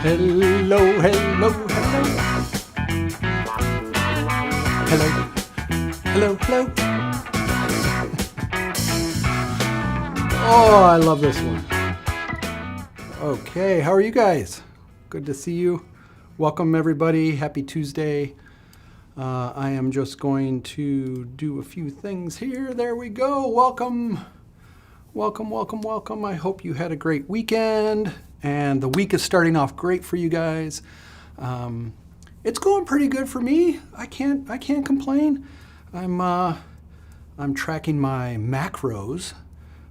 Hello, hello, hello. Hello, hello, hello. Oh, I love this one. Okay, how are you guys? Good to see you. Welcome, everybody. Happy Tuesday. I am just going to do a few things here. There we go. Welcome. Welcome, welcome, welcome. I hope you had a great weekend. And the week is starting off great for you guys. It's going pretty good for me. I can't complain. I'm tracking my macros,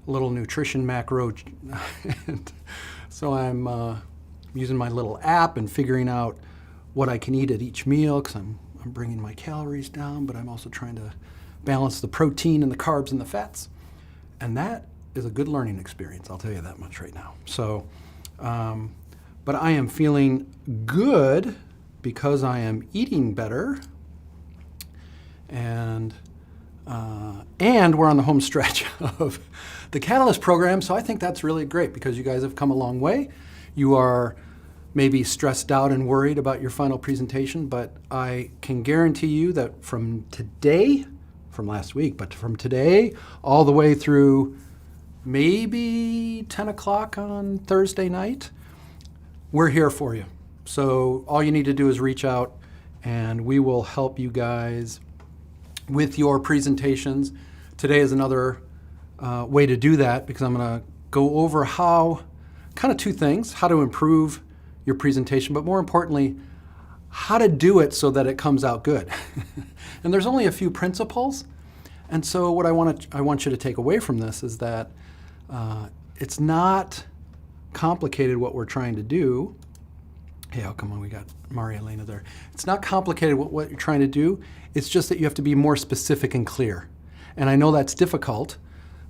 a little nutrition macro, and so I'm using my little app and figuring out what I can eat at each meal because I'm bringing my calories down, but I'm also trying to balance the protein and the carbs and the fats, and that is a good learning experience. I'll tell you that much right now. So. But I am feeling good because I am eating better, and we're on the home stretch of the Catalyst program, so I think that's really great because you guys have come a long way. You are maybe stressed out and worried about your final presentation, but I can guarantee you that from today, from last week, but from today all the way through maybe 10 o'clock on Thursday night, we're here for you. So all you need to do is reach out and we will help you guys with your presentations. Today is another way to do that because I'm going to go over kind of two things, how to improve your presentation, but more importantly, how to do it so that it comes out good. And there's only a few principles. And so what I want you to take away from this is that it's not complicated what we're trying to do. Hey, oh, come on, we got Maria Elena there. It's not complicated what you're trying to do. It's just that you have to be more specific and clear. And I know that's difficult,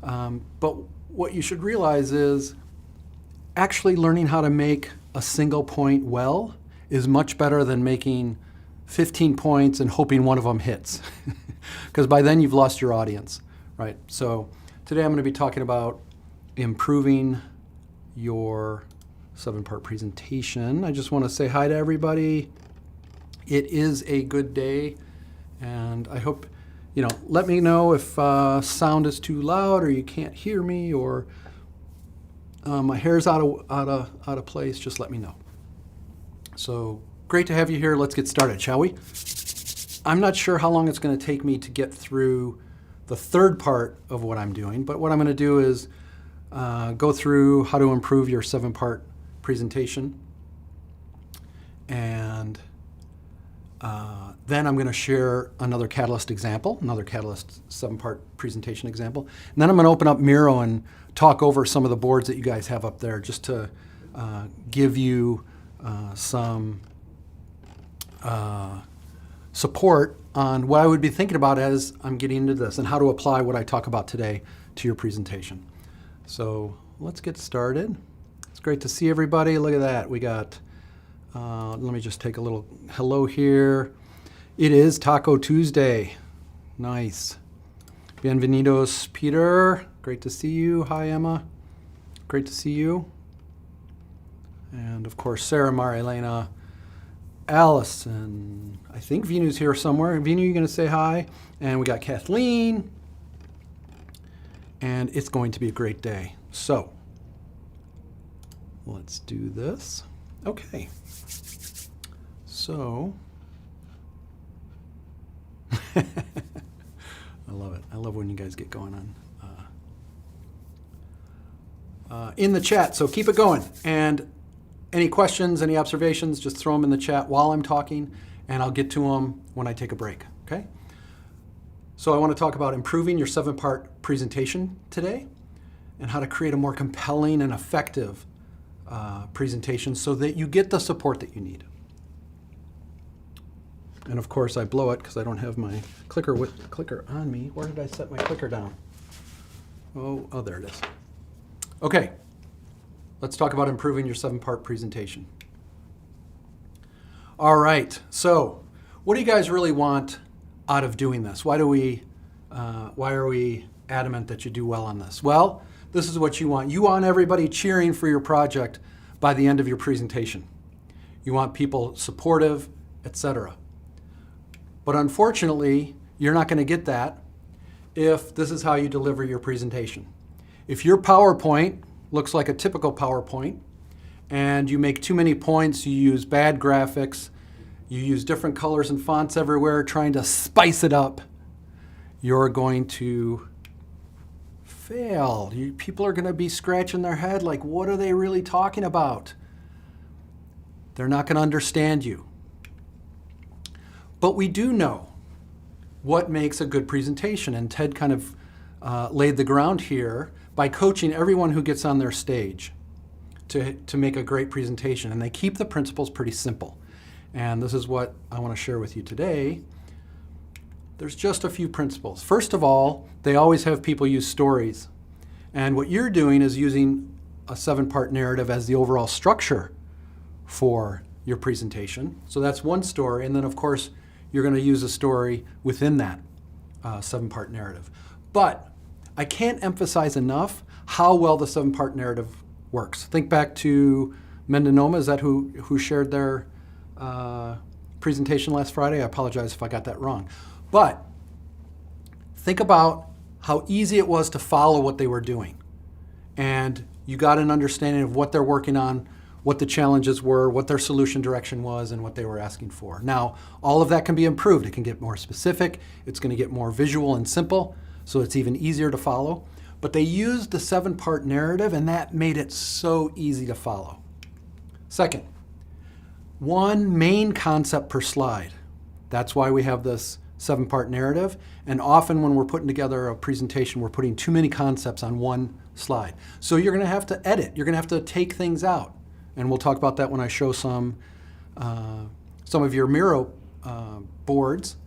but what you should realize is actually learning how to make a single point well is much better than making 15 points and hoping one of them hits. Because by then you've lost your audience, right? So today I'm going to be talking about improving your 7-part presentation. I just want to say hi to everybody. It is a good day, and I hope, let me know if sound is too loud or you can't hear me or my hair's out of place. Just let me know. So great to have you here. Let's get started, shall we? I'm not sure how long it's going to take me to get through the third part of what I'm doing, but what I'm going to do is go through how to improve your 7-part presentation, and then I'm going to share another Catalyst example, another Catalyst 7-part presentation example, and then I'm going to open up Miro and talk over some of the boards that you guys have up there just to give you some support on what I would be thinking about as I'm getting into this and how to apply what I talk about today to your presentation. So let's get started. It's great to see everybody. Look at that. We got, let me just take a little hello here. It is Taco Tuesday. Nice. Bienvenidos, Peter. Great to see you. Hi, Emma. Great to see you. And of course, Sarah, Maria Elena, Allison. I think Vinu's here somewhere. Vinu, you going to say hi? And we got Kathleen. And it's going to be a great day. So let's do this. Okay. So I love it. I love when you guys get going on in the chat. So keep it going. And any questions, any observations, just throw them in the chat while I'm talking, and I'll get to them when I take a break. Okay? So I want to talk about improving your 7-part presentation today and how to create a more compelling and effective presentation so that you get the support that you need. And of course I blow it because I don't have my clicker on me. Where did I set my clicker down? Oh, there it is. Okay, let's talk about improving your 7-part presentation. All right, so what do you guys really want out of doing this? Why are we adamant that you do well on this? Well, this is what you want. You want everybody cheering for your project by the end of your presentation. You want people supportive, etc. But unfortunately, you're not going to get that if this is how you deliver your presentation. If your PowerPoint looks like a typical PowerPoint and you make too many points, you use bad graphics, you use different colors and fonts everywhere trying to spice it up, you're going to fail. People are going to be scratching their head like, what are they really talking about? They're not going to understand you. But we do know what makes a good presentation, and Ted kind of laid the ground here by coaching everyone who gets on their stage to make a great presentation. And they keep the principles pretty simple. And this is what I want to share with you today. There's just a few principles. First of all, they always have people use stories. And what you're doing is using a 7-part narrative as the overall structure for your presentation. So that's one story. And then, of course, you're going to use a story within that 7-part narrative. But I can't emphasize enough how well the 7-part narrative works. Think back to Mendonoma. Is that who shared their presentation last Friday? I apologize if I got that wrong. But think about how easy it was to follow what they were doing. And you got an understanding of what they're working on, what the challenges were, what their solution direction was, and what they were asking for. Now, all of that can be improved. It can get more specific. It's going to get more visual and simple, so it's even easier to follow. But they used the 7-part narrative, and that made it so easy to follow. Second, one main concept per slide. That's why we have this 7-part narrative. And often when we're putting together a presentation, we're putting too many concepts on one slide. So you're going to have to edit. You're going to have to take things out. And we'll talk about that when I show some of your Miro boards.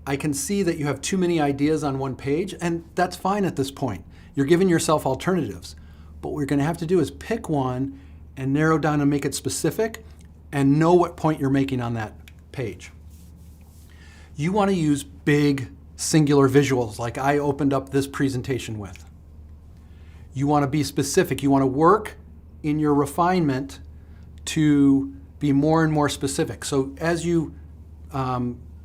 I can see that you have too many ideas on one page, and that's fine at this point. You're giving yourself alternatives. But what we're going to have to do is pick one and narrow down and make it specific and know what point you're making on that page. You want to use big, singular visuals like I opened up this presentation with. You want to be specific. You want to work in your refinement to be more and more specific. So as you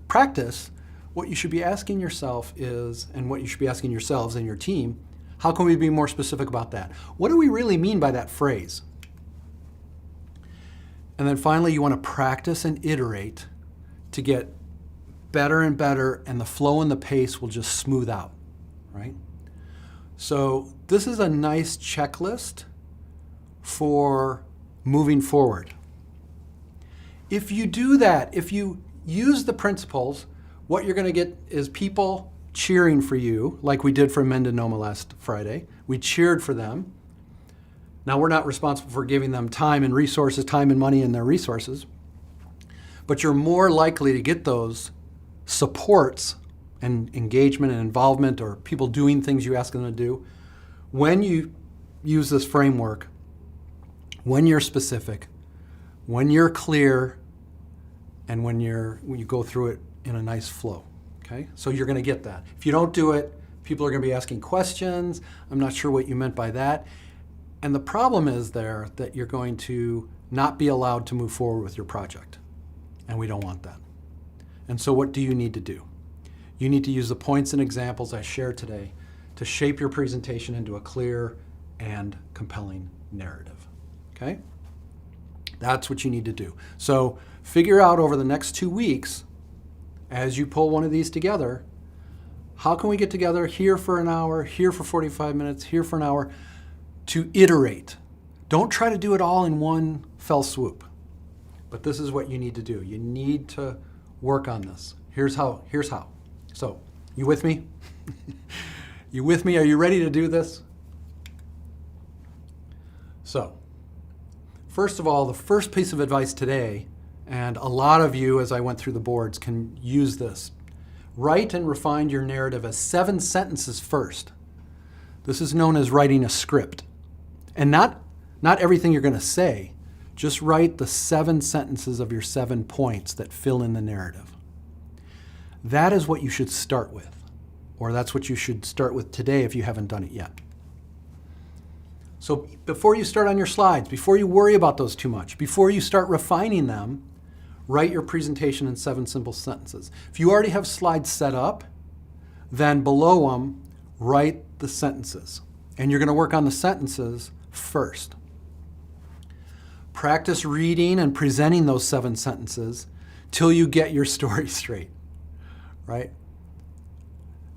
practice, what you should be asking yourself is, and what you should be asking yourselves and your team, how can we be more specific about that? What do we really mean by that phrase? And then finally, you want to practice and iterate to get better and better, and the flow and the pace will just smooth out, right? So this is a nice checklist for moving forward. If you do that, if you use the principles, what you're going to get is people cheering for you, like we did for Mendonoma last Friday. We cheered for them. Now, we're not responsible for giving them time and resources, time and money and their resources, but you're more likely to get those supports and engagement and involvement, or people doing things you ask them to do, when you use this framework, when you're specific, when you're clear, and when you go through it in a nice flow. Okay? So you're going to get that. If you don't do it, people are going to be asking questions. I'm not sure what you meant by that. And the problem is there that you're going to not be allowed to move forward with your project. And we don't want that. And so what do you need to do? You need to use the points and examples I shared today to shape your presentation into a clear and compelling narrative. Okay? That's what you need to do. So figure out over the next 2 weeks, as you pull one of these together, how can we get together here for an hour, here for 45 minutes, here for an hour, to iterate. Don't try to do it all in one fell swoop. But this is what you need to do. You need to work on this. Here's how. So, you with me? You with me? Are you ready to do this? So, first of all, the first piece of advice today, and a lot of you, as I went through the boards, can use this. Write and refine your narrative as 7 sentences first. This is known as writing a script. And not everything you're going to say. Just write the 7 sentences of your 7 points that fill in the narrative. That is what you should start with. Or that's what you should start with today if you haven't done it yet. So before you start on your slides, before you worry about those too much, before you start refining them, write your presentation in 7 simple sentences. If you already have slides set up, then below them, write the sentences. And you're going to work on the sentences first. Practice reading and presenting those 7 sentences till you get your story straight, right?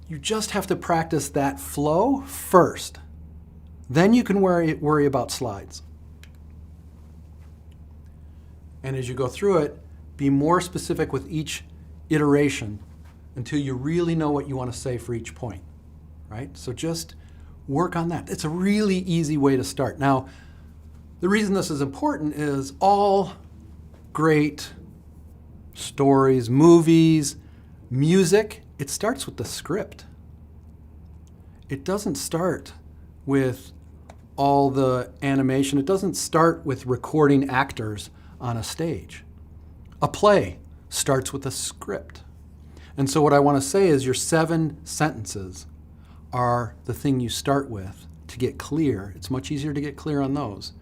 You just have to practice that flow first. Then you can worry about slides. And as you go through it, be more specific with each iteration until you really know what you want to say for each point, right? So just work on that. It's a really easy way to start. Now, the reason this is important is all great stories, movies, music, it starts with the script. It doesn't start with all the animation. It doesn't start with recording actors on a stage. A play starts with a script. And so what I want to say is your 7 sentences are the thing you start with to get clear. It's much easier to get clear on those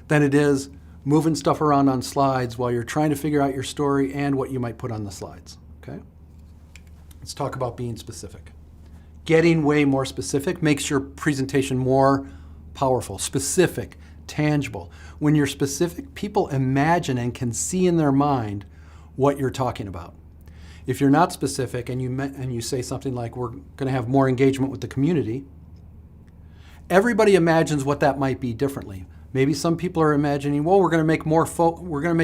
than it is moving stuff around on slides while you're trying to figure out your story and what you might put on the slides, okay? Let's talk about being specific. Getting way more specific makes your presentation more powerful, specific, tangible. When you're specific, people imagine and can see in their mind what you're talking about. If you're not specific and you say something like, we're going to have more engagement with the community, everybody imagines what that might be differently. Maybe some people are imagining, well, we're going to make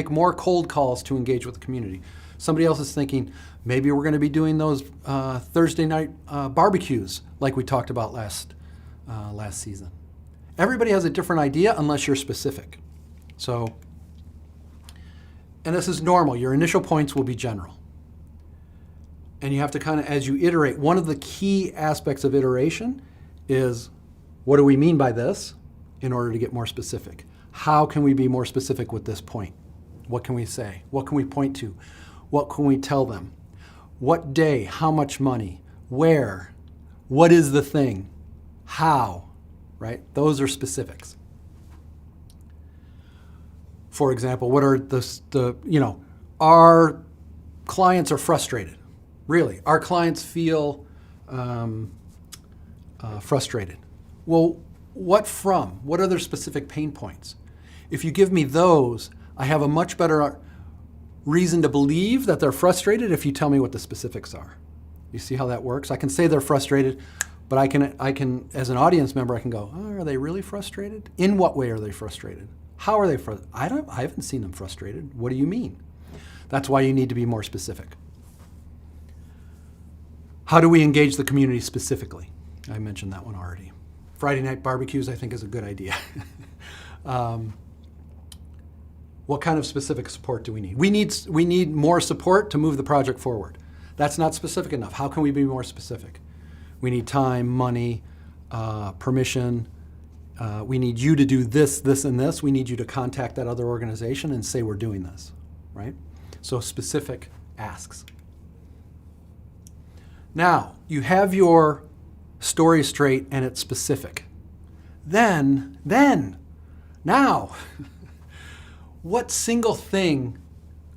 more cold calls to engage with the community. Somebody else is thinking, maybe we're going to be doing those Thursday night barbecues like we talked about last season. Everybody has a different idea unless you're specific. So, and this is normal. Your initial points will be general. And you have to kind of, as you iterate, one of the key aspects of iteration is, what do we mean by this in order to get more specific? How can we be more specific with this point? What can we say? What can we point to? What can we tell them? What day? How much money? Where? What is the thing? How? Right? Those are specifics. For example, what are our clients are frustrated. Really, our clients feel frustrated. Well, what from? What are their specific pain points? If you give me those, I have a much better reason to believe that they're frustrated if you tell me what the specifics are. You see how that works? I can say they're frustrated, but I can, as an audience member, I can go, oh, are they really frustrated? In what way are they frustrated? How are they frustrated? I haven't seen them frustrated. What do you mean? That's why you need to be more specific. How do we engage the community specifically? I mentioned that one already. Friday night barbecues, I think, is a good idea. What kind of specific support do we need? We need more support to move the project forward. That's not specific enough. How can we be more specific? We need time, money, permission. We need you to do this, this, and this. We need you to contact that other organization and say we're doing this, right? So specific asks. Now, you have your story straight and it's specific. Then, now, what single thing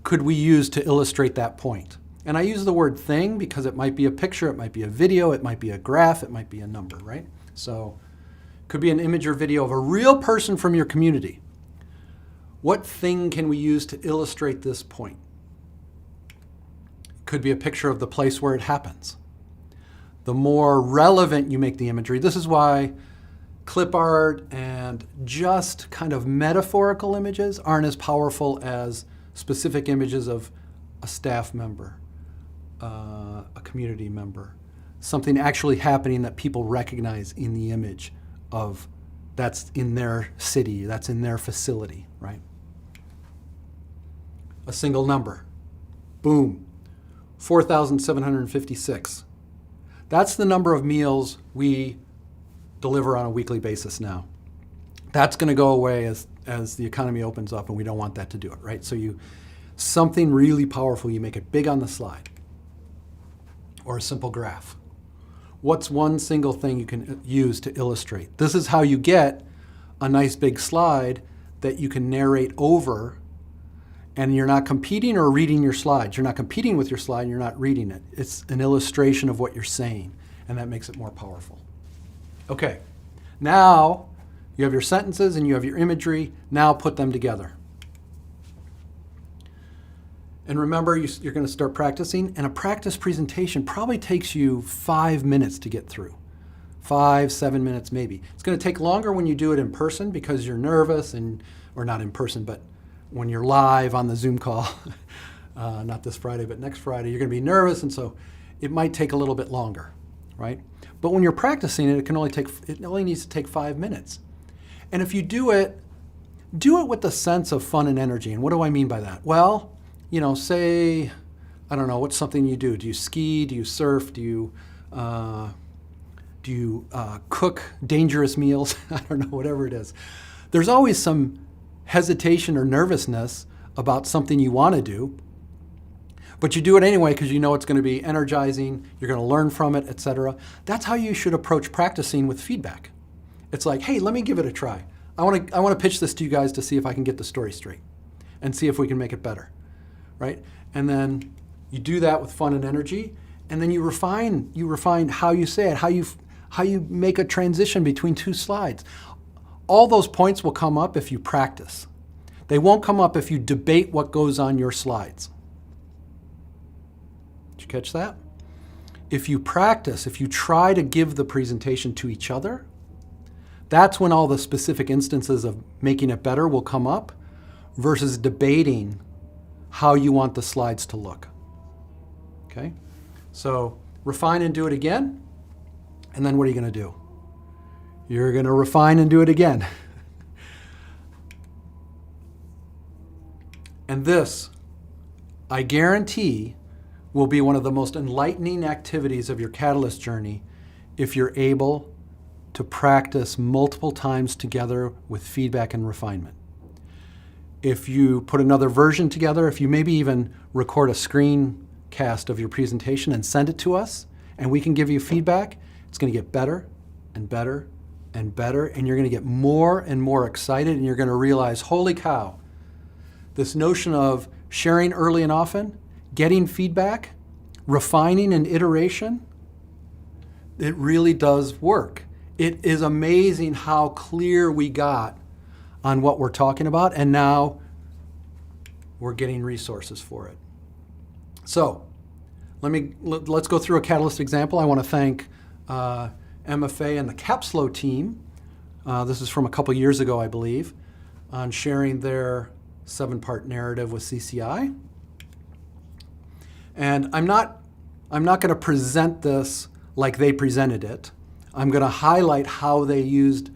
could we use to illustrate that point? And I use the word thing because it might be a picture, it might be a video, it might be a graph, it might be a number, right? So it could be an image or video of a real person from your community. What thing can we use to illustrate this point? It could be a picture of the place where it happens. The more relevant you make the imagery, this is why clip art and just kind of metaphorical images aren't as powerful as specific images of a staff member, a community member, something actually happening that people recognize in the image of that's in their city, that's in their facility, right? A single number, boom, 4,756. That's the number of meals we deliver on a weekly basis now. That's going to go away as the economy opens up, and we don't want that to do it, right? So something really powerful, you make it big on the slide or a simple graph. What's one single thing you can use to illustrate? This is how you get a nice big slide that you can narrate over, and you're not competing or reading your slides. You're not competing with your slide and you're not reading it. It's an illustration of what you're saying, and that makes it more powerful. Okay, now you have your sentences and you have your imagery. Now put them together. And remember, you're going to start practicing, and a practice presentation probably takes you 5 minutes to get through. 5, 7 minutes maybe. It's going to take longer when you do it in person because you're nervous, or not in person, but when you're live on the Zoom call, not this Friday, but next Friday, you're going to be nervous, and so it might take a little bit longer, right? But when you're practicing it, it only needs to take 5 minutes. And if you do it with the sense of fun and energy. And what do I mean by that? Well, say, I don't know, what's something you do? Do you ski? Do you surf? Do you cook dangerous meals? I don't know, whatever it is. There's always some hesitation or nervousness about something you want to do, but you do it anyway because you know it's going to be energizing, you're going to learn from it, etc. That's how you should approach practicing with feedback. It's like, hey, let me give it a try. I want to pitch this to you guys to see if I can get the story straight and see if we can make it better, right? And then you do that with fun and energy, and then you refine how you say it, how you make a transition between two slides. All those points will come up if you practice. They won't come up if you debate what goes on your slides. Did you catch that? If you practice, if you try to give the presentation to each other, that's when all the specific instances of making it better will come up versus debating how you want the slides to look. Okay? So refine and do it again. And then what are you going to do? You're going to refine and do it again. And this, I guarantee, will be one of the most enlightening activities of your Catalyst journey if you're able to practice multiple times together with feedback and refinement. If you put another version together, if you maybe even record a screencast of your presentation and send it to us, and we can give you feedback, it's going to get better and better and better, and you're going to get more and more excited, and you're going to realize, holy cow, this notion of sharing early and often, getting feedback, refining and iteration, it really does work. It is amazing how clear we got on what we're talking about, and now we're getting resources for it. So let's go through a Catalyst example. I want to thank MFA and the Capslow team. This is from a couple years ago, I believe, on sharing their 7-part narrative with CCI. And I'm not going to present this like they presented it. I'm going to highlight how they used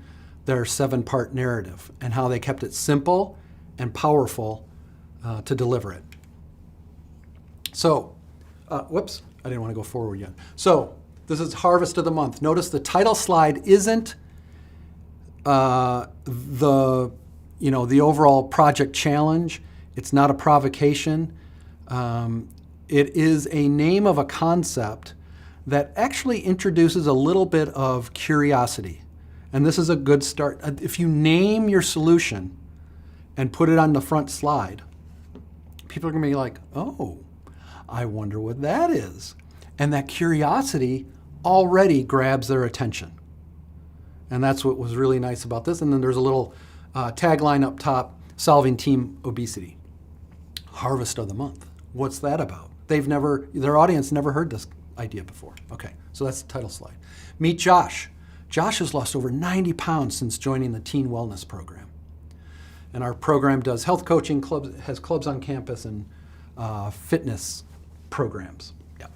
their 7-part narrative and how they kept it simple and powerful to deliver it. So, whoops, I didn't want to go forward yet. So, this is Harvest of the Month. Notice the title slide isn't the overall project challenge. It's not a provocation. It is a name of a concept that actually introduces a little bit of curiosity. And this is a good start. If you name your solution and put it on the front slide, people are going to be like, oh, I wonder what that is. And that curiosity already grabs their attention. And that's what was really nice about this. And then there's a little tagline up top, solving team obesity. Harvest of the Month. What's that about? Their audience never heard this idea before. Okay, so that's the title slide. Meet Josh. Josh has lost over 90 pounds since joining the Teen Wellness Program. And our program does health coaching, has clubs on campus, and fitness programs. Yeah.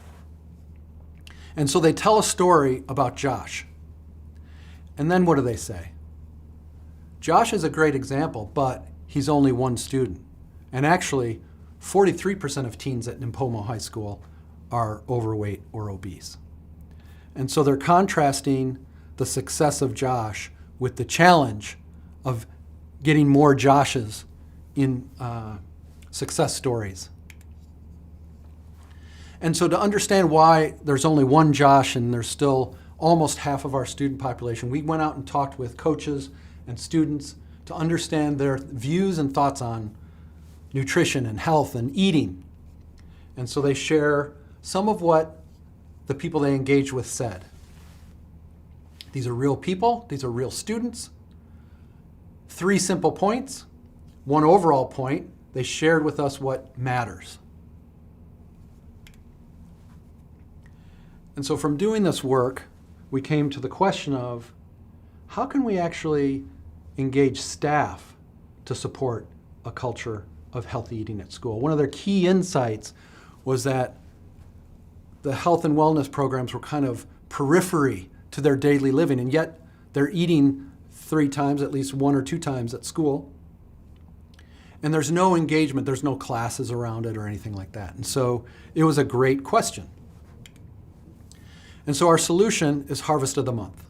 And so they tell a story about Josh. And then what do they say? Josh is a great example, but he's only one student. And actually, 43% of teens at Nimpomo High School are overweight or obese. And so they're contrasting the success of Josh with the challenge of getting more Joshes in success stories. And so to understand why there's only one Josh and there's still almost half of our student population, we went out and talked with coaches and students to understand their views and thoughts on nutrition and health and eating. And so they share some of what the people they engage with said. These are real people. These are real students. 3 simple points. 1 overall point. They shared with us what matters. And so from doing this work, we came to the question of how can we actually engage staff to support a culture of healthy eating at school? One of their key insights was that the health and wellness programs were kind of periphery to their daily living, and yet they're eating 3 times, at least 1 or 2 times at school. And there's no engagement, there's no classes around it or anything like that. And so it was a great question. And so our solution is Harvest of the Month.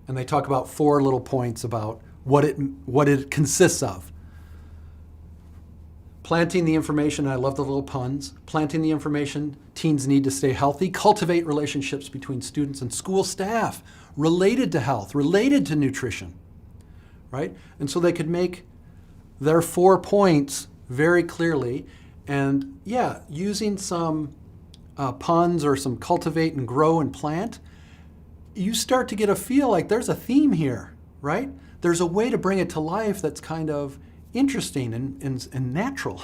And they talk about 4 little points about what it consists of. Planting the information, I love the little puns, planting the information teens need to stay healthy, cultivate relationships between students and school staff related to health, related to nutrition, right? And so they could make their 4 points very clearly, and yeah, using some puns or some cultivate and grow and plant, you start to get a feel like there's a theme here, right? There's a way to bring it to life that's kind of interesting and natural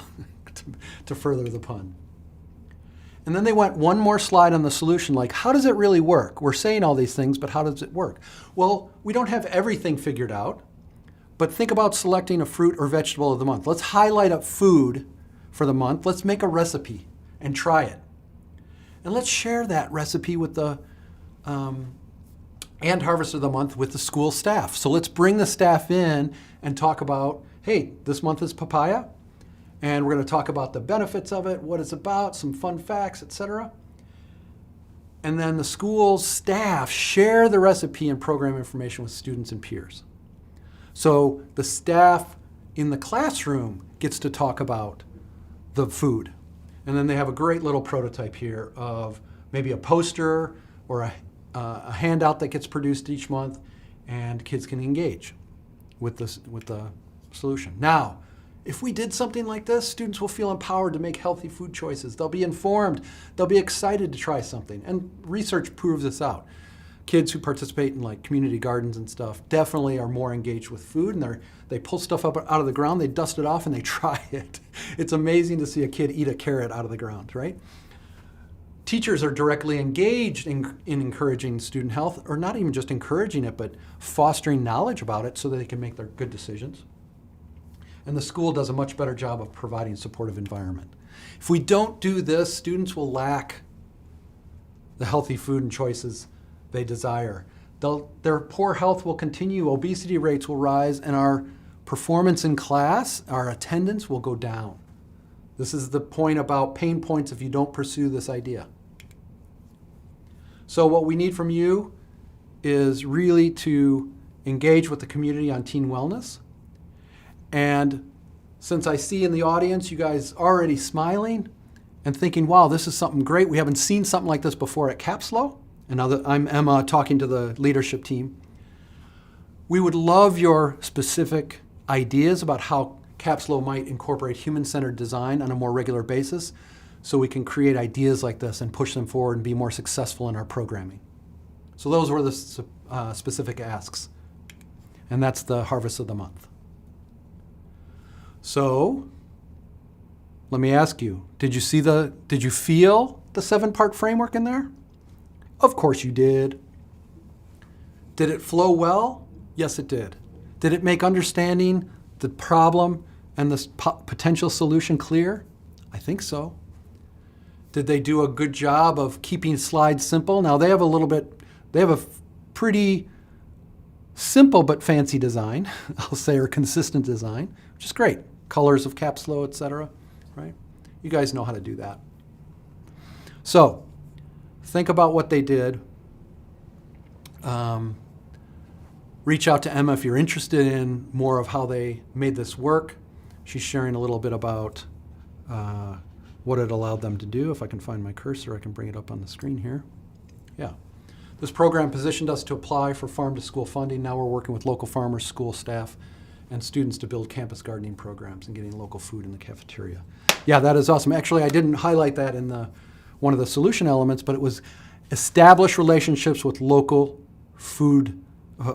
to further the pun. And then they went one more slide on the solution, like how does it really work? We're saying all these things, but how does it work? Well, we don't have everything figured out, but think about selecting a fruit or vegetable of the month. Let's highlight a food for the month. Let's make a recipe and try it. And let's share that recipe with the and Harvest of the Month with the school staff. So let's bring the staff in and talk about, hey, this month is papaya, and we're going to talk about the benefits of it, what it's about, some fun facts, etc. And then the school staff share the recipe and program information with students and peers. So the staff in the classroom gets to talk about the food. And then they have a great little prototype here of maybe a poster or a handout that gets produced each month, and kids can engage with the solution. Now, if we did something like this, students will feel empowered to make healthy food choices. They'll be informed. They'll be excited to try something. And research proves this out. Kids who participate in like community gardens and stuff definitely are more engaged with food, and they pull stuff up out of the ground, they dust it off, and they try it. It's amazing to see a kid eat a carrot out of the ground, right? Teachers are directly engaged in encouraging student health, or not even just encouraging it, but fostering knowledge about it so that they can make their good decisions. And the school does a much better job of providing a supportive environment. If we don't do this, students will lack the healthy food and choices they desire. Their poor health will continue, obesity rates will rise, and our performance in class, our attendance will go down. This is the point about pain points if you don't pursue this idea. So what we need from you is really to engage with the community on teen wellness. And since I see in the audience you guys already smiling and thinking, wow, this is something great. We haven't seen something like this before at Capslo. And now that I'm Emma talking to the leadership team, we would love your specific ideas about how Capslo might incorporate human-centered design on a more regular basis so we can create ideas like this and push them forward and be more successful in our programming. So those were the specific asks. And that's the Harvest of the Month. So let me ask you, did you feel the 7-part framework in there? Of course you did. Did it flow well? Yes, it did. Did it make understanding the problem and the potential solution clear? I think so. Did they do a good job of keeping slides simple? Now they have a pretty simple but fancy design, I'll say, or consistent design, which is great. Colors of Capslo, etc. Right? You guys know how to do that. So, think about what they did. Reach out to Emma if you're interested in more of how they made this work. She's sharing a little bit about what it allowed them to do. If I can find my cursor, I can bring it up on the screen here. Yeah. This program positioned us to apply for farm-to-school funding. Now we're working with local farmers, school staff, and students to build campus gardening programs and getting local food in the cafeteria. Yeah, that is awesome. Actually, I didn't highlight that in one of the solution elements, but it was establish relationships with local food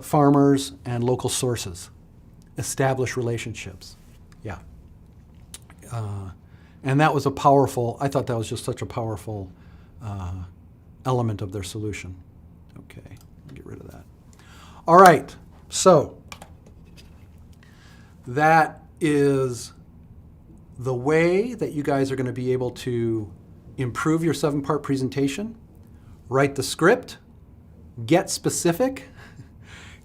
farmers and local sources. Establish relationships. Yeah. And that was I thought that was just such a powerful element of their solution. Okay, get rid of that. All right, so that is the way that you guys are going to be able to improve your 7-part presentation, write the script, get specific,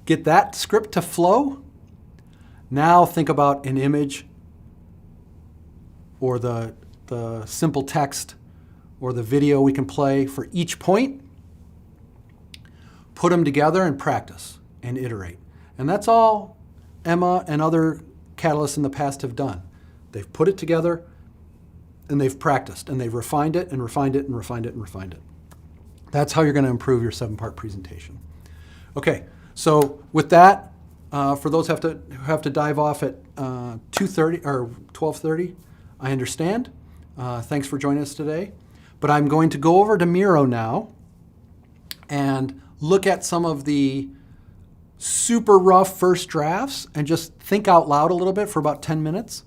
get that script to flow. Now think about an image or the simple text or the video we can play for each point. Put them together and practice and iterate. And that's all Emma and other Catalysts in the past have done. They've put it together and they've practiced and they've refined it and refined it and refined it and refined it. That's how you're going to improve your 7-part presentation. Okay, so with that, for those who have to dive off at 2:30 or 12:30, I understand. Thanks for joining us today. But I'm going to go over to Miro now and look at some of the super rough first drafts and just think out loud a little bit for about 10 minutes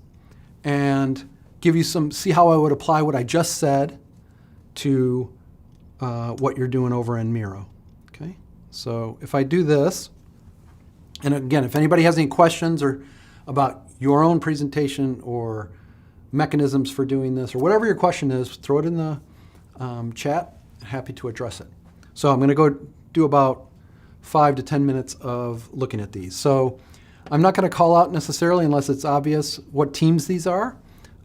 and give you see how I would apply what I just said to what you're doing over in Miro. Okay, so if I do this, and again, if anybody has any questions or about your own presentation or mechanisms for doing this or whatever your question is, throw it in the chat. Happy to address it. So I'm going to go do about 5 to 10 minutes of looking at these. So I'm not going to call out necessarily, unless it's obvious, what teams these are.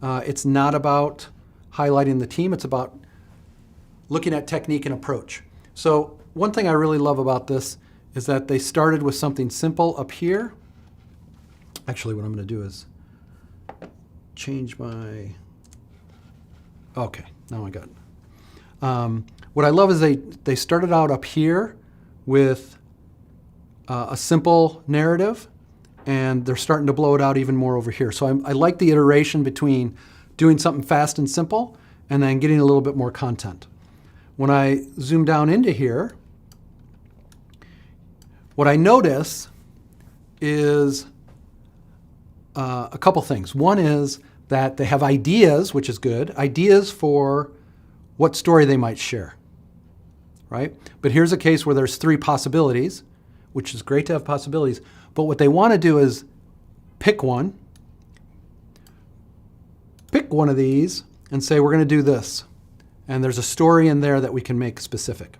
It's not about highlighting the team. It's about looking at technique and approach. So one thing I really love about this is that they started with something simple up here. Actually, what I'm going to do is change my... Okay, now I got it. What I love is they started out up here with a simple narrative, and they're starting to blow it out even more over here. So I like the iteration between doing something fast and simple and then getting a little bit more content. When I zoom down into here, what I notice is a couple things. One is that they have ideas, which is good, ideas for what story they might share, right? But here's a case where there's 3 possibilities, which is great to have possibilities, but what they want to do is pick one of these and say, we're going to do this. And there's a story in there that we can make specific.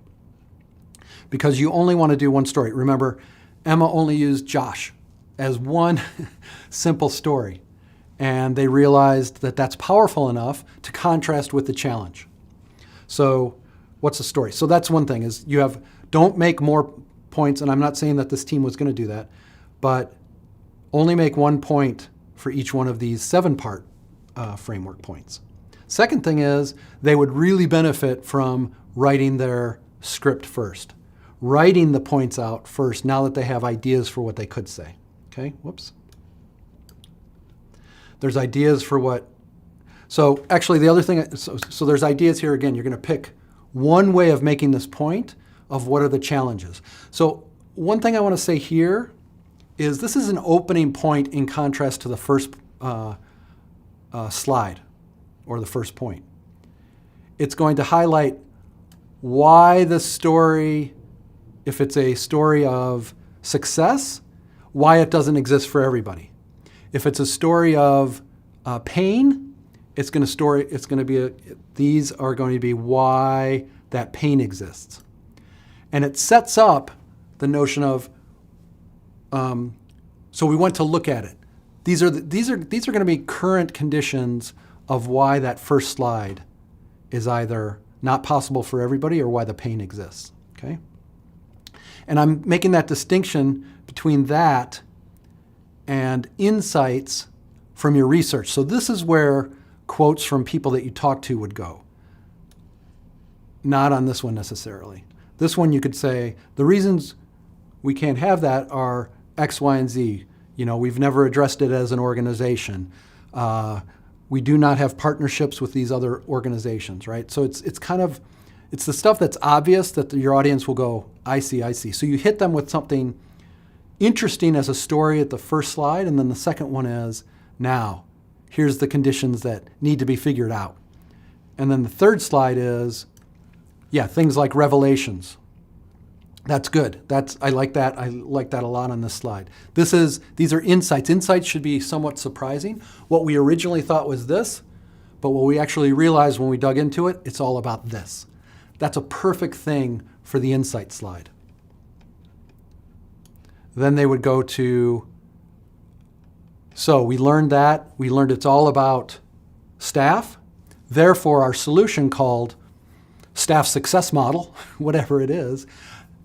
Because you only want to do one story. Remember, Emma only used Josh as one simple story. And they realized that that's powerful enough to contrast with the challenge. So what's the story? So that's one thing, is don't make more points, and I'm not saying that this team was going to do that, but only make 1 point for each one of these 7-part framework points. Second thing is they would really benefit from writing their script first, writing the points out first now that they have ideas for what they could say. Okay, whoops. There's ideas for what, so actually the other thing, so there's ideas here again. You're going to pick one way of making this point of what are the challenges. So one thing I want to say here is this is an opening point in contrast to the first slide or the first point. It's going to highlight why the story, if it's a story of success, why it doesn't exist for everybody. If it's a story of pain, these are going to be why that pain exists. And it sets up the notion of, so we want to look at it. These are going to be current conditions of why that first slide is either not possible for everybody or why the pain exists, okay? And I'm making that distinction between that and insights from your research. So this is where quotes from people that you talk to would go. Not on this one necessarily. This one you could say, the reasons we can't have that are X, Y, and Z. We've never addressed it as an organization. We do not have partnerships with these other organizations, right? So it's the stuff that's obvious that your audience will go, I see, I see. So you hit them with something interesting as a story at the first slide, and then the second one is, now, here's the conditions that need to be figured out. And then the third slide is, things like revelations. That's good. I like that. I like that a lot on this slide. These are insights. Insights should be somewhat surprising. What we originally thought was this, but what we actually realized when we dug into it, it's all about this. That's a perfect thing for the insight slide. Then they would go to, so we learned that. We learned it's all about staff. Therefore, our solution called staff success model, whatever it is,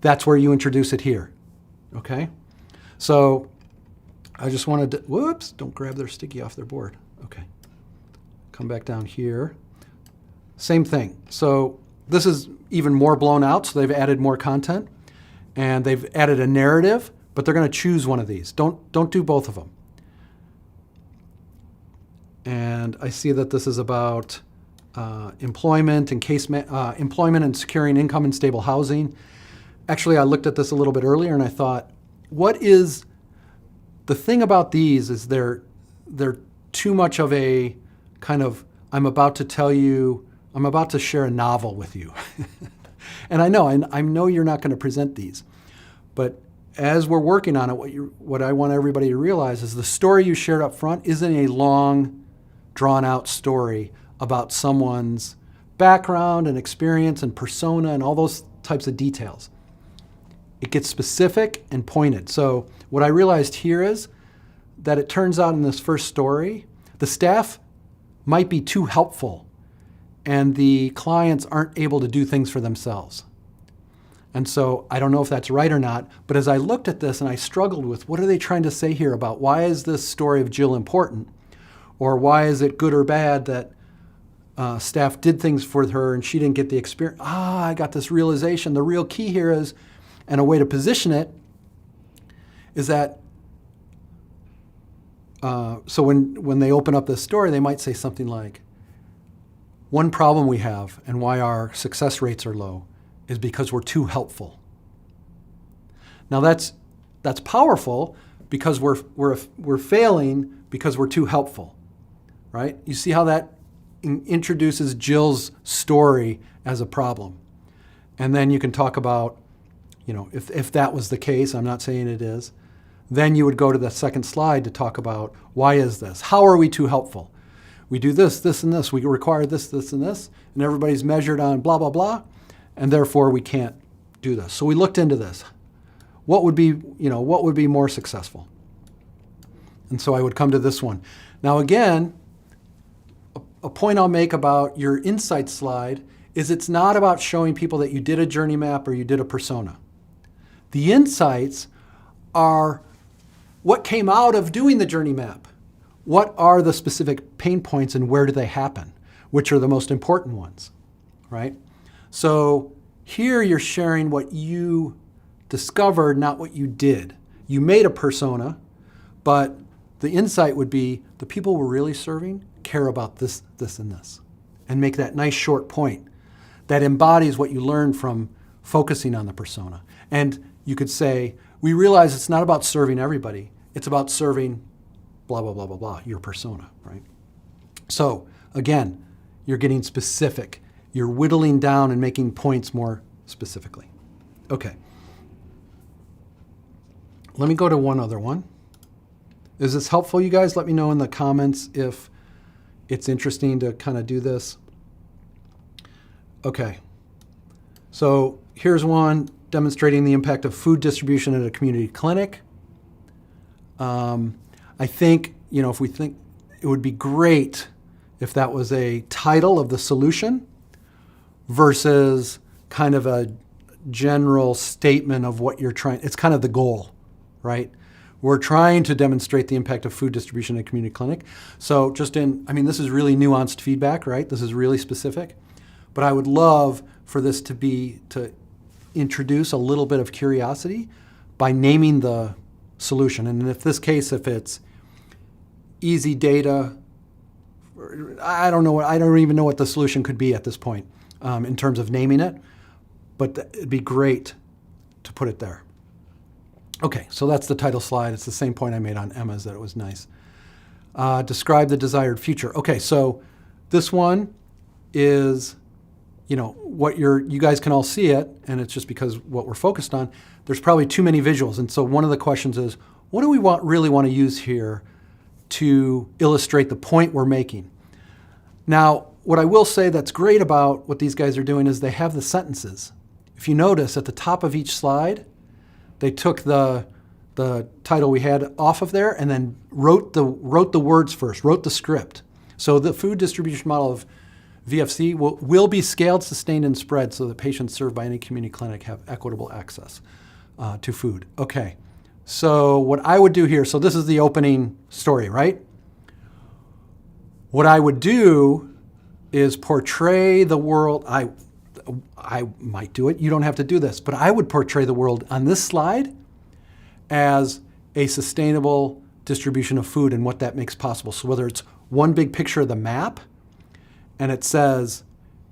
that's where you introduce it here, okay? So I just wanted to, whoops, don't grab their sticky off their board. Okay, come back down here. Same thing. So this is even more blown out, so they've added more content, and they've added a narrative, but they're gonna choose one of these. Don't do both of them. And I see that this is about employment and securing income and stable housing. Actually, I looked at this a little bit earlier and I thought, what is the thing about these is they're too much of a kind of, I'm about to share a novel with you. And I know you're not going to present these, but as we're working on it, what I want everybody to realize is the story you shared up front isn't a long, drawn-out story about someone's background and experience and persona and all those types of details. It gets specific and pointed. So what I realized here is that it turns out in this first story, the staff might be too helpful and the clients aren't able to do things for themselves. And so I don't know if that's right or not, but as I looked at this and I struggled with what are they trying to say here about why is this story of Jill important? Or why is it good or bad that staff did things for her and she didn't get the experience? I got this realization. The real key here is, and a way to position it, is that, so when they open up this story, they might say something like, one problem we have and why our success rates are low is because we're too helpful. Now that's powerful because we're failing because we're too helpful, right? You see how that introduces Jill's story as a problem. And then you can talk about, if that was the case, I'm not saying it is, then you would go to the second slide to talk about why is this? How are we too helpful? We do this, this, and this. We require this, this, and this, and everybody's measured on blah, blah, blah, and therefore we can't do this. So we looked into this. What would be more successful? And so I would come to this one. Now again, a point I'll make about your insight slide is it's not about showing people that you did a journey map or you did a persona. The insights are what came out of doing the journey map. What are the specific pain points and where do they happen? Which are the most important ones, right? So here you're sharing what you discovered, not what you did. You made a persona, but the insight would be the people we're really serving care about this, this, and this, and make that nice short point that embodies what you learned from focusing on the persona. And you could say, we realize it's not about serving everybody, it's about serving blah, blah, blah, blah, blah, your persona, right? So again, you're getting specific. You're whittling down and making points more specifically. Okay. Let me go to one other one. Is this helpful, you guys? Let me know in the comments if it's interesting to kind of do this. Okay. So here's one demonstrating the impact of food distribution at a community clinic. I think, if we think it would be great if that was a title of the solution versus kind of a general statement of what you're trying, it's kind of the goal, right? We're trying to demonstrate the impact of food distribution at a community clinic. So this is really nuanced feedback, right? This is really specific. But I would love for this to introduce a little bit of curiosity by naming the solution. And in this case, if it's easy data, I don't even know what the solution could be at this point in terms of naming it, but it'd be great to put it there. Okay, so that's the title slide. It's the same point I made on Emma's, that it was nice. Describe the desired future. Okay, so this one is, what you guys can all see it, and it's just because what we're focused on. There's probably too many visuals, and so one of the questions is, what do we really want to use here to illustrate the point we're making? Now, what I will say that's great about what these guys are doing is they have the sentences. If you notice, at the top of each slide, they took the title we had off of there and then wrote the words first, wrote the script. So the food distribution model of VFC will be scaled, sustained, and spread so that patients served by any community clinic have equitable access to food. Okay, so what I would do here, so this is the opening story, right? What I would do is portray the world. I might do it. You don't have to do this, but I would portray the world on this slide as a sustainable distribution of food and what that makes possible. So whether it's one big picture of the map and it says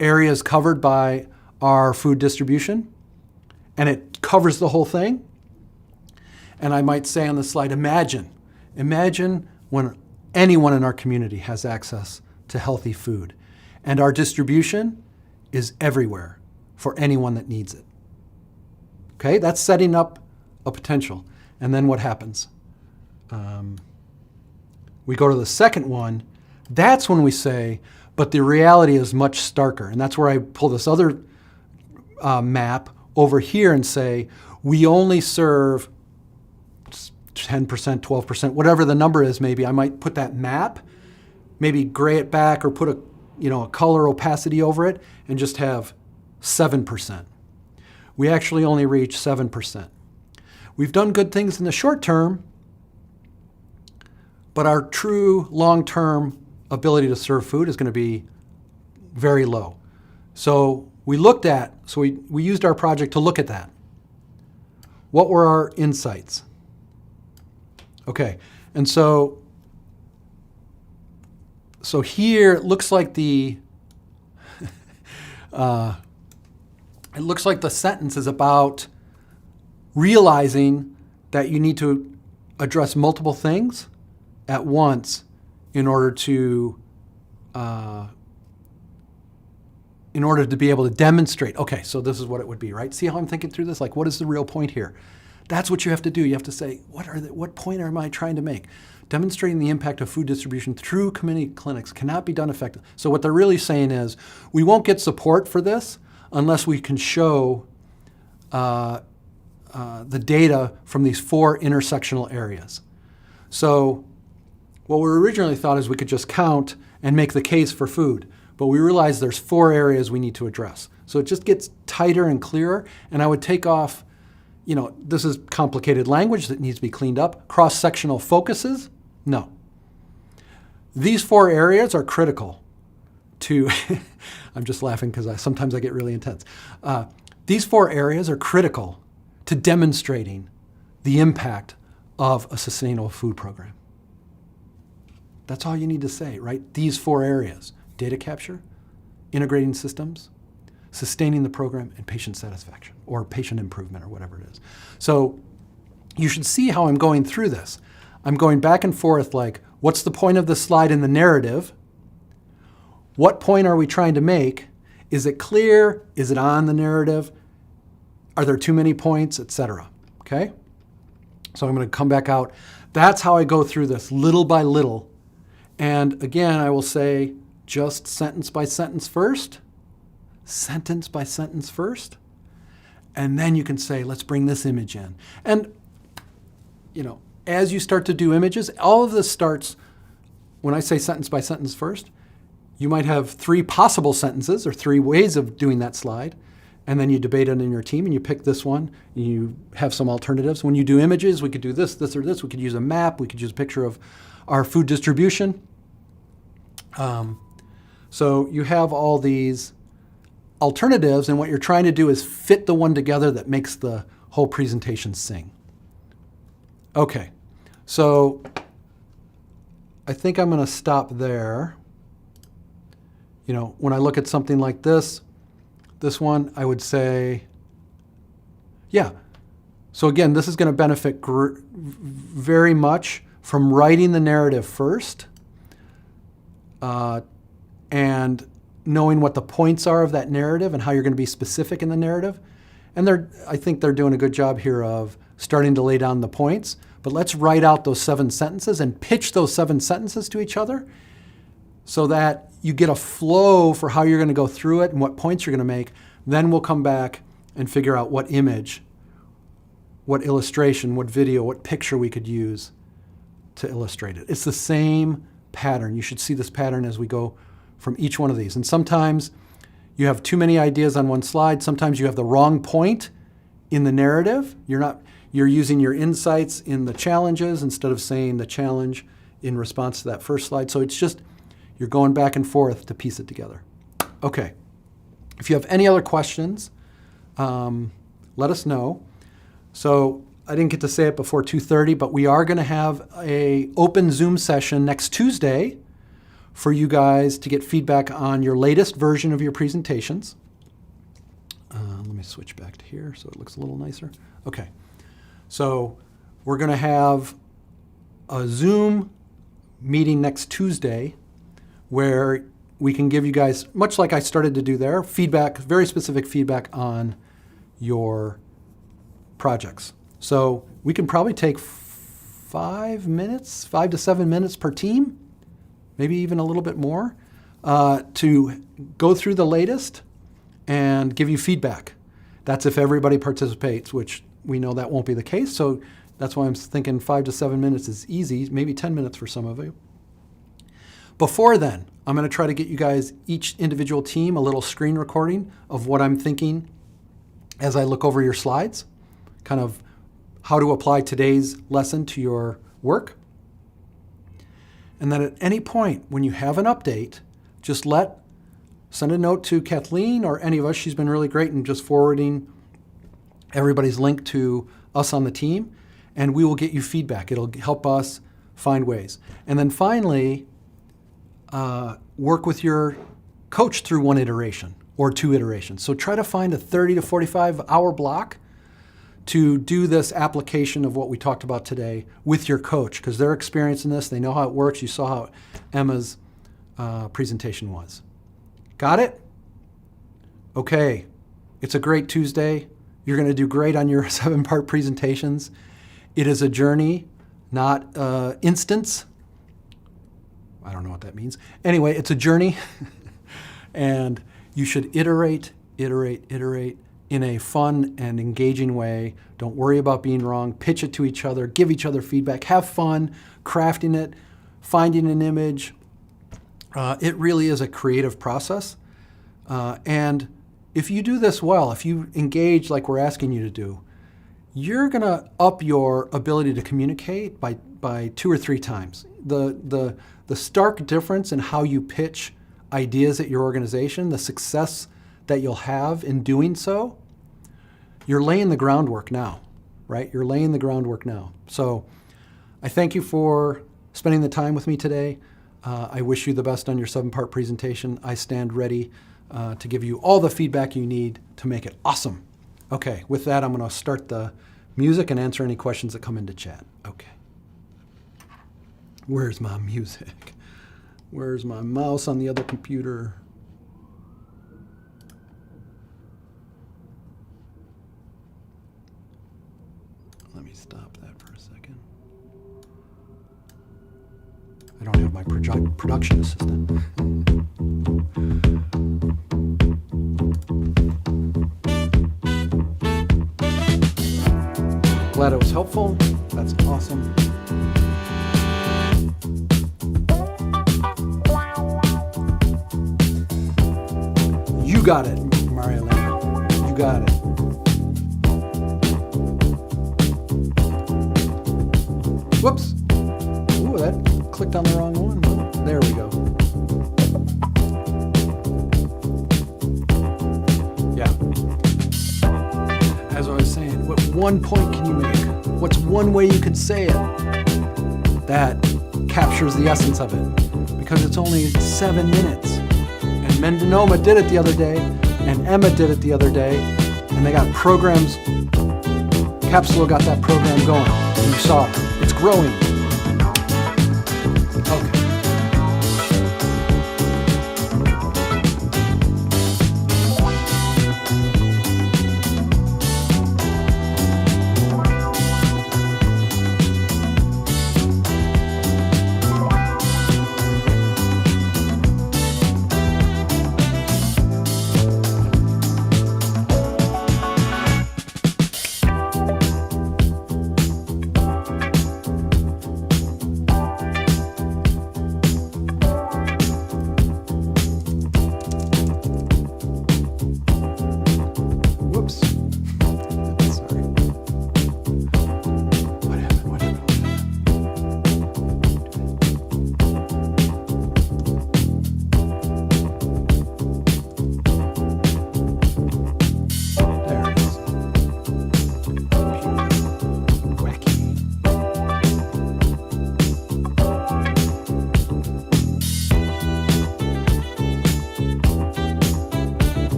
areas covered by our food distribution and it covers the whole thing. And I might say on the slide, imagine when anyone in our community has access to healthy food and our distribution is everywhere for anyone that needs it. Okay, that's setting up a potential. And then what happens? We go to the second one. That's when we say, but the reality is much starker. And that's where I pull this other map over here and say, we only serve 10%, 12%, whatever the number is maybe. I might put that map, maybe gray it back or put a color opacity over it and just have 7%. We actually only reach 7%. We've done good things in the short term, but our true long-term ability to serve food is going to be very low. So we used our project to look at that. What were our insights? Okay, and so here it looks like the sentence is about realizing that you need to address multiple things at once in order to be able to demonstrate. Okay, so this is what it would be, right? See how I'm thinking through this? Like, what is the real point here? That's what you have to do. You have to say, what point am I trying to make? Demonstrating the impact of food distribution through community clinics cannot be done effectively. So what they're really saying is, we won't get support for this unless we can show the data from these 4 intersectional areas. So what we originally thought is we could just count and make the case for food, but we realized there's 4 areas we need to address. So it just gets tighter and clearer, and I would take off, this is complicated language that needs to be cleaned up. Cross-sectional focuses? No. These 4 areas are critical to, I'm just laughing because sometimes I get really intense. These 4 areas are critical to demonstrating the impact of a sustainable food program. That's all you need to say, right? These 4 areas: data capture, integrating systems, sustaining the program, and patient satisfaction, or patient improvement, or whatever it is. So you should see how I'm going through this. I'm going back and forth like, what's the point of the slide in the narrative? What point are we trying to make? Is it clear? Is it on the narrative? Are there too many points, etc.? Okay? So I'm going to come back out. That's how I go through this, little by little. And again, I will say just sentence by sentence first, sentence by sentence first, and then you can say, let's bring this image in. And, as you start to do images, all of this starts, when I say sentence by sentence first, you might have 3 possible sentences or 3 ways of doing that slide, and then you debate it in your team and you pick this one, and you have some alternatives. When you do images, we could do this, this, or this. We could use a map. We could use a picture of our food distribution. So you have all these alternatives, and what you're trying to do is fit the one together that makes the whole presentation sing. Okay, so I think I'm going to stop there. You know, when I look at something like this one, I would say, yeah. So again, this is going to benefit very much from writing the narrative first and knowing what the points are of that narrative and how you're going to be specific in the narrative. And I think they're doing a good job here of starting to lay down the points. But let's write out those 7 sentences and pitch those 7 sentences to each other so that you get a flow for how you're going to go through it and what points you're going to make. Then we'll come back and figure out what image, what illustration, what video, what picture we could use to illustrate it. It's the same pattern. You should see this pattern as we go from each one of these. And sometimes you have too many ideas on one slide. Sometimes you have the wrong point in the narrative. You're using your insights in the challenges instead of saying the challenge in response to that first slide. So it's just, you're going back and forth to piece it together. Okay. If you have any other questions, let us know. So I didn't get to say it before 2:30, but we are going to have an open Zoom session next Tuesday for you guys to get feedback on your latest version of your presentations. Let me switch back to here so it looks a little nicer. Okay. So we're going to have a Zoom meeting next Tuesday where we can give you guys, much like I started to do there, feedback, very specific feedback on your projects. So we can probably take 5 to 7 minutes per team, maybe even a little bit more, to go through the latest and give you feedback. That's if everybody participates, which we know that won't be the case. So that's why I'm thinking 5 to 7 minutes is easy, maybe 10 minutes for some of you. Before then, I'm going to try to get you guys, each individual team, a little screen recording of what I'm thinking as I look over your slides, kind of how to apply today's lesson to your work. And then at any point when you have an update, just send a note to Kathleen or any of us. She's been really great in just forwarding everybody's link to us on the team, and we will get you feedback. It'll help us find ways. And then finally, work with your coach through 1 iteration or 2 iterations. So try to find a 30 to 45 hour block to do this application of what we talked about today with your coach, because they're experiencing this. They know how it works. You saw how Emma's presentation was. Got it? Okay. It's a great Tuesday. You're going to do great on your 7-part presentations. It is a journey, not instance. I don't know what that means. Anyway, it's a journey, and you should iterate in a fun and engaging way. Don't worry about being wrong. Pitch it to each other. Give each other feedback. Have fun crafting it, finding an image. It really is a creative process. And if you do this well, if you engage like we're asking you to do, you're going to up your ability to communicate by 2 or 3 times. The stark difference in how you pitch ideas at your organization, the success that you'll have in doing so, you're laying the groundwork now, right? You're laying the groundwork now. So I thank you for spending the time with me today. I wish you the best on your 7-part presentation. I stand ready to give you all the feedback you need to make it awesome. Okay, with that, I'm going to start the music and answer any questions that come into chat. Okay. Where's my music? Where's my mouse on the other computer? Let me stop that for a second. I don't have my production assistant. Glad it was helpful. That's awesome. You got it, Mario Lambert. You got it. Whoops. Ooh, that clicked on the wrong one. There we go. one point can you make? What's one way you could say it that captures the essence of it? Because it's only 7 minutes. And Mendonoma did it the other day, and Emma did it the other day, and they got programs. Capsule got that program going, and you saw it. It's growing.